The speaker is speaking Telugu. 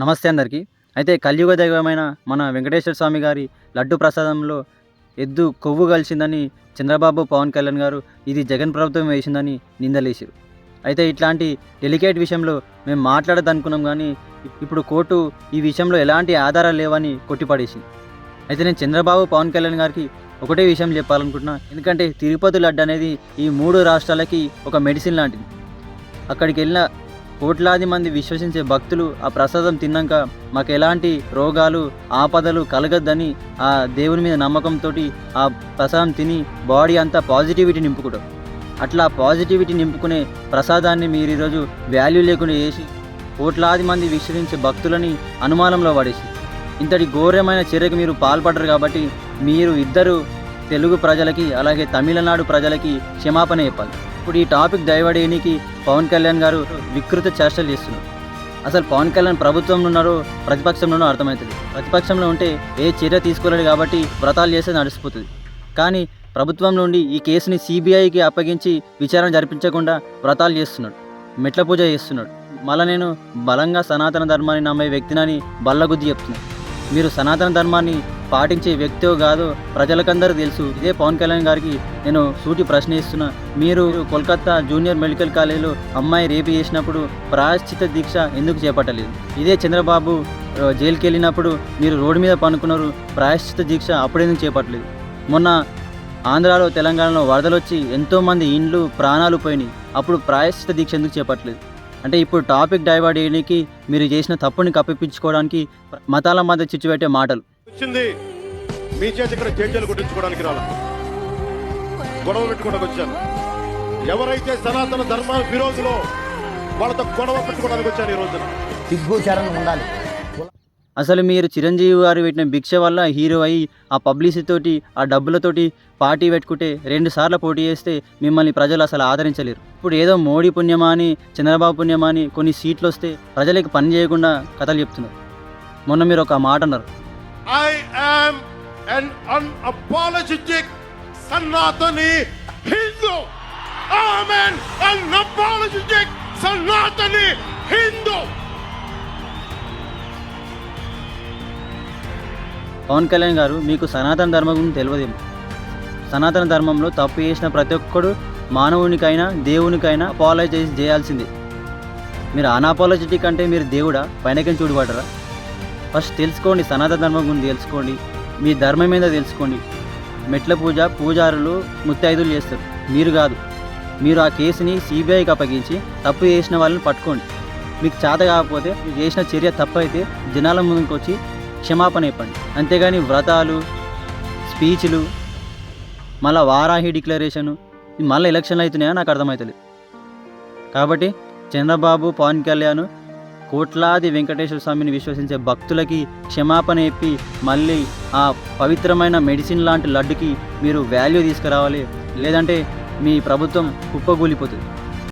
నమస్తే అందరికీ. అయితే కలియుగ దైవమైన మన వెంకటేశ్వర స్వామి గారి లడ్డు ప్రసాదంలో ఎద్దు కొవ్వు కలిసిందని చంద్రబాబు, పవన్ కళ్యాణ్ గారు ఇది జగన్ ప్రభుత్వం వేసిందని నిందలేసారు. అయితే ఇట్లాంటి డెలికేట్ విషయంలో మేము మాట్లాడదనుకున్నాం కానీ ఇప్పుడు కోర్టు ఈ విషయంలో ఎలాంటి ఆధారాలు లేవని కొట్టిపడేసింది. అయితే నేను చంద్రబాబు, పవన్ కళ్యాణ్ గారికి ఒకటే విషయం చెప్పాలనుకుంటున్నా. ఎందుకంటే తిరుపతి లడ్డు అనేది ఈ 3 రాష్ట్రాలకి ఒక మెడిసిన్ లాంటిది. అక్కడికి వెళ్ళిన కోట్లాది మంది విశ్వసించే భక్తులు ఆ ప్రసాదం తిన్నాక మాకు ఎలాంటి రోగాలు ఆపదలు కలగద్దని ఆ దేవుని మీద నమ్మకంతో ఆ ప్రసాదం తిని బాడీ అంతా పాజిటివిటీ నింపుకుంటాం. అట్లా పాజిటివిటీ నింపుకునే ప్రసాదాన్ని మీరు ఈరోజు వాల్యూ లేకుండా చేసి కోట్లాది మంది విశ్వసించే భక్తులని అనుమానంలో పడేసి ఇంతటి ఘోరమైన చర్యకు మీరు పాల్పడరు. కాబట్టి మీరు ఇద్దరు తెలుగు ప్రజలకి అలాగే తమిళనాడు ప్రజలకి క్షమాపణ చెప్పాలి. ఇప్పుడు ఈ టాపిక్ డైవర్ట్ చేయడానికి పవన్ కళ్యాణ్ గారు వికృత చేష్టలు చేస్తున్నారు. అసలు పవన్ కళ్యాణ్ ప్రభుత్వంలో ఉన్నారో ప్రతిపక్షంలోనో అర్థమవుతుంది. ప్రతిపక్షంలో ఉంటే ఏ చర్య తీసుకోలేడు కాబట్టి వ్రతాలు చేస్తే నడిచిపోతుంది. కానీ ప్రభుత్వం నుండి ఈ కేసుని సిబిఐకి అప్పగించి విచారణ జరిపించకుండా వ్రతాలు చేస్తున్నాడు, మెట్ల పూజ చేస్తున్నాడు. మళ్ళీ నేను బలంగా సనాతన ధర్మాన్ని నమ్మే వ్యక్తినని బల్లగుద్ది చెప్తున్నాను. మీరు సనాతన ధర్మాన్ని పాటించే వ్యక్తో కాదో ప్రజలకందరూ తెలుసు. ఇదే పవన్ కళ్యాణ్ గారికి నేను సూటి ప్రశ్న ఇస్తున్నా. మీరు కోల్కతా జూనియర్ మెడికల్ కాలేజీలో అమ్మాయి రేపు చేసినప్పుడు ప్రాయశ్చిత దీక్ష ఎందుకు చేపట్టలేదు? ఇదే చంద్రబాబు జైలుకి వెళ్ళినప్పుడు మీరు రోడ్డు మీద పనుకున్నారు, ప్రాయశ్చిత దీక్ష అప్పుడెందుకు చేపట్టలేదు? మొన్న ఆంధ్రాలో తెలంగాణలో వరదలు వచ్చి ఎంతోమంది ఇండ్లు ప్రాణాలు పోయినాయి, అప్పుడు ప్రాయశ్చిత దీక్ష ఎందుకు చేపట్టలేదు? అంటే ఇప్పుడు టాపిక్ డైవర్ట్ చేయడానికి మీరు చేసిన తప్పుని కప్పిపించుకోవడానికి మతాల మధ్య చిచ్చు పెట్టే మాటలు వచ్చింది. మీ చేతి ఇక్కడ జేజలు కొట్టించుకోవడానికి రాల, గొడవ పెట్టుకోవడానికి వచ్చాను. ఎవరైతే సనాతన ధర్మ విరోధులో వాళ్ళతో గొడవ పెట్టుకోవడానికి వచ్చాను ఈ రోజున. సిగ్గుచరణ ఉండాలి. అసలు మీరు చిరంజీవి గారు పెట్టిన భిక్ష వల్ల హీరో అయ్యి ఆ పబ్లిసిటీతోటి ఆ డబ్బులతోటి పార్టీ పెట్టుకుంటే 2 సార్లు పోటీ చేస్తే మిమ్మల్ని ప్రజలు అసలు ఆదరించలేరు. ఇప్పుడు ఏదో మోడీ పుణ్యమా అని చంద్రబాబు పుణ్యమా అని కొన్ని సీట్లు వస్తే ప్రజలకు పని చేయకుండా కథలు చెప్తున్నారు. మొన్న మీరు ఒక మాట అన్నారు, I am an unapologetic Sanatani Hindu. I am an unapologetic Sanatani Hindu. Pawan Kalyan గారు మీకు సనాతన ధర్మం గురించి తెలియదేమో. సనాతన ధర్మంలో తప్పు చేసిన ప్రతి ఒక్కడు మానవునికైనా దేవునికైనా అపాలజైజ్ చేయాల్సిందే. మీరు అన్అపాలజెటిక్ అంటే మీరు దేవుడా? పైనకని చూడబడరా? ఫస్ట్ తెలుసుకోండి, సనాతన ధర్మం గురించి తెలుసుకోండి, మీ ధర్మం మీద తెలుసుకోండి. మెట్ల పూజ పూజారులు ముత్తైదులు చేస్తారు, మీరు కాదు. మీరు ఆ కేసుని సిబిఐకి అప్పగించి తప్పు చేసిన వాళ్ళని పట్టుకోండి. మీకు చేత కాకపోతే మీరు చేసిన చర్య తప్పు అయితే జనాల ముందుకు వచ్చి క్షమాపణ చెప్పండి. అంతేగాని వ్రతాలు, స్పీచ్లు, మళ్ళీ వారాహి డిక్లరేషను, మళ్ళీ ఎలక్షన్లు అవుతున్నాయా నాకు అర్థమవుతలేదు. కాబట్టి చంద్రబాబు, పవన్ కళ్యాణ్ కోట్లాది వెంకటేశ్వర స్వామిని విశ్వసించే భక్తులకి క్షమాపణ చెప్పి మళ్ళీ ఆ పవిత్రమైన మెడిసిన్ లాంటి లడ్డుకి మీరు వాల్యూ తీసుకురావాలి. లేదంటే మీ ప్రభుత్వం కుప్పగూలిపోతుంది.